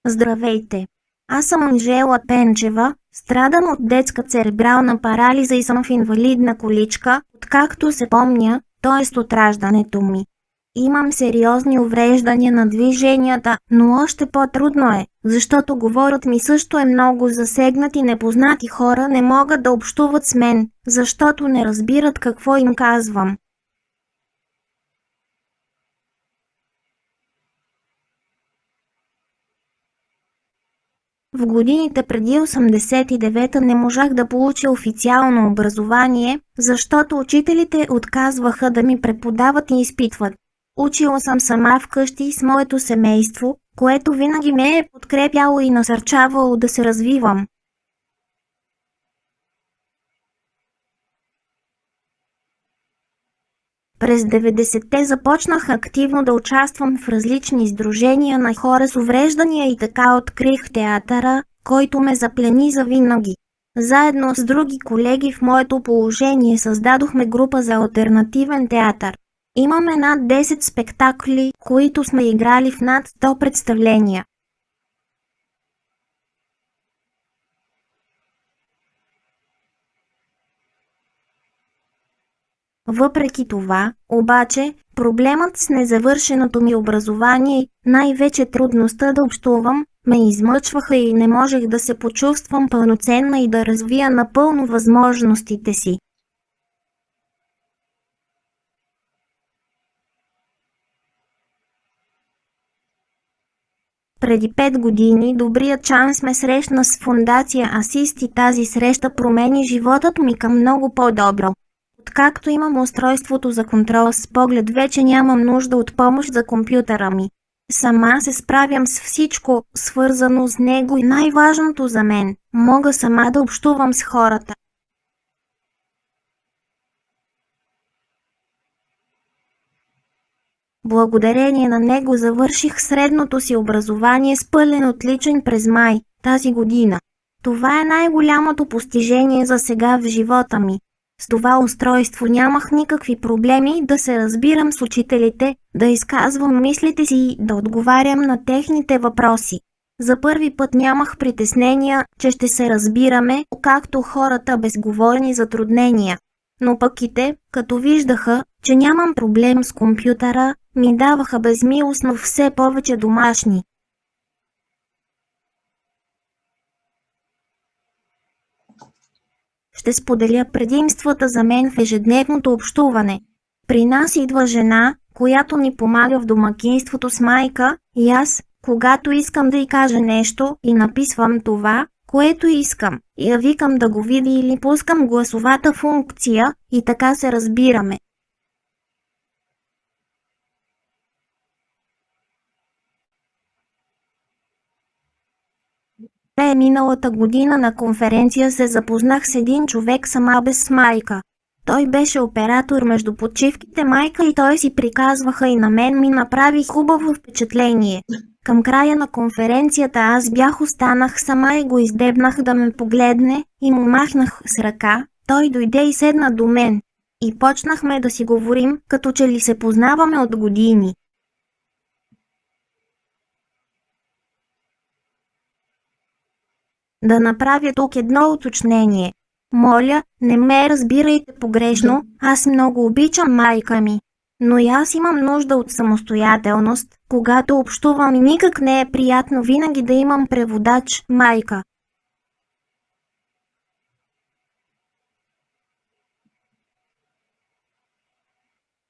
Здравейте! Аз съм Анжела Пенчева, страдам от детска церебрална парализа и съм в инвалидна количка, откакто се помня, т.е. от раждането ми. Имам сериозни увреждания на движенията, но още по-трудно е, защото говорът ми също е много засегнат и непознати хора не могат да общуват с мен, защото не разбират какво им казвам. В годините преди 89-та не можах да получа официално образование, защото учителите отказваха да ми преподават и изпитват. Учила съм сама вкъщи с моето семейство, което винаги ме е подкрепяло и насърчавало да се развивам. През 90-те започнах активно да участвам в различни сдружения на хора с увреждания и така открих театъра, който ме заплени завинаги. Заедно с други колеги в моето положение създадохме група за алтернативен театър. Имаме над 10 спектакли, които сме играли в над 100 представления. Въпреки това, обаче, проблемът с незавършеното ми образование, най-вече трудността да общувам, ме измъчваха и не можех да се почувствам пълноценна и да развия напълно възможностите си. Преди 5 години добрият шанс ме срещна с фондация Асист и тази среща промени животът ми към много по-добро. Откакто имам устройството за контрол с поглед, вече нямам нужда от помощ за компютъра ми. Сама се справям с всичко, свързано с него, и най-важното за мен – мога сама да общувам с хората. Благодарение на него завърших средното си образование с пълен отличен през май тази година. Това е най-голямото постижение за сега в живота ми. С това устройство нямах никакви проблеми да се разбирам с учителите, да изказвам мислите си и да отговарям на техните въпроси. За първи път нямах притеснения, че ще се разбираме, както хората без говорни затруднения. Но пък и те, като виждаха, че нямам проблем с компютъра, ми даваха безмилостно все повече домашни. Ще споделя предимствата за мен в ежедневното общуване. При нас идва жена, която ни помага в домакинството с майка, и аз, когато искам да й кажа нещо, и написвам това, което искам, и я викам да го види или пускам гласовата функция, и така се разбираме. Миналата година на конференция се запознах с един човек сама без майка. Той беше оператор между почивките, майка и той си приказваха и на мен ми направи хубаво впечатление. Към края на конференцията аз останах сама и го издебнах да ме погледне и му махнах с ръка. Той дойде и седна до мен. И почнахме да си говорим, като че ли се познаваме от години. Да направя тук едно уточнение. Моля, не ме разбирайте погрешно, аз много обичам майка ми. Но и аз имам нужда от самостоятелност, когато общувам, и никак не е приятно винаги да имам преводач, майка.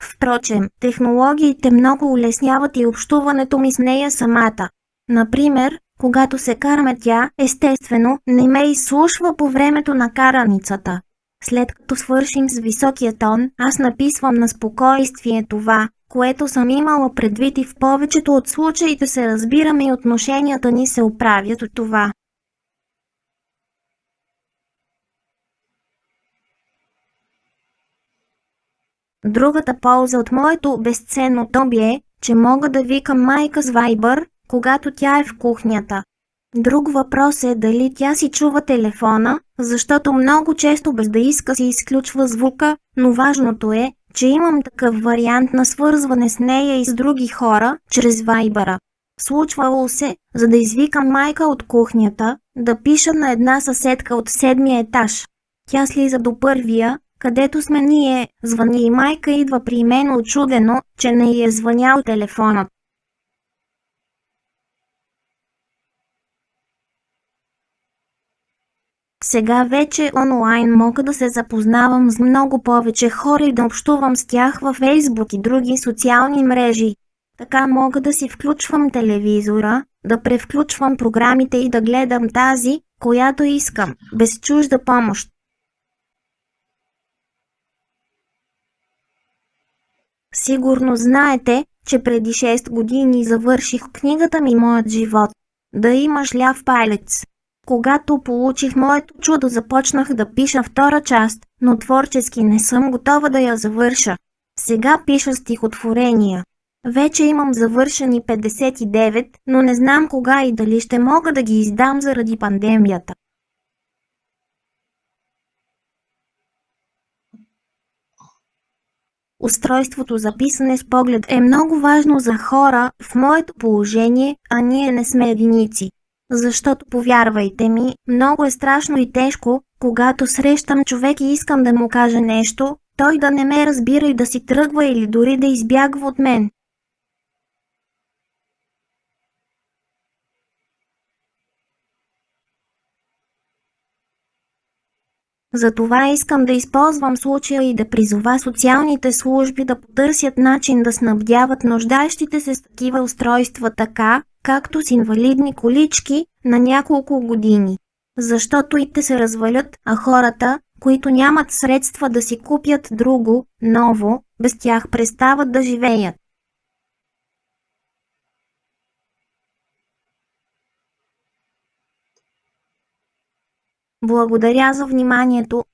Впрочем, технологиите много улесняват и общуването ми с нея самата. Например, когато се караме, тя, естествено, не ме изслушва по времето на караницата. След като свършим с високия тон, аз написвам на спокойствие това, което съм имала предвид, и в повечето от случаите се разбираме и отношенията ни се оправят от това. Другата полза от моето безценно хобби е, че мога да викам майка с Viber, когато тя е в кухнята. Друг въпрос е дали тя си чува телефона, защото много често без да иска си изключва звука, но важното е, че имам такъв вариант на свързване с нея и с други хора, чрез Viber. Случвало се, за да извикам майка от кухнята, да пиша на една съседка от 7-я етаж. Тя слиза до първия, където сме ние, звъни и майка идва при мен учудено, че не й е звънял телефонът. Сега вече онлайн мога да се запознавам с много повече хора и да общувам с тях във Фейсбук и други социални мрежи. Така мога да си включвам телевизора, да превключвам програмите и да гледам тази, която искам, без чужда помощ. Сигурно знаете, че преди 6 години завърших книгата ми «Моят живот». Да имаш ляв палец. Когато получих моето чудо, започнах да пиша втора част, но творчески не съм готова да я завърша. Сега пиша стихотворения. Вече имам завършени 59, но не знам кога и дали ще мога да ги издам заради пандемията. Устройството за писане с поглед е много важно за хора в моето положение, а ние не сме единици. Защото, повярвайте ми, много е страшно и тежко, когато срещам човек и искам да му кажа нещо, той да не ме разбира и да си тръгва или дори да избягва от мен. Затова искам да използвам случая и да призова социалните служби да потърсят начин да снабдяват нуждаещите се с такива устройства така, както с инвалидни колички, на няколко години. Защото и те се развалят, а хората, които нямат средства да си купят друго, ново, без тях престават да живеят. Благодаря за вниманието.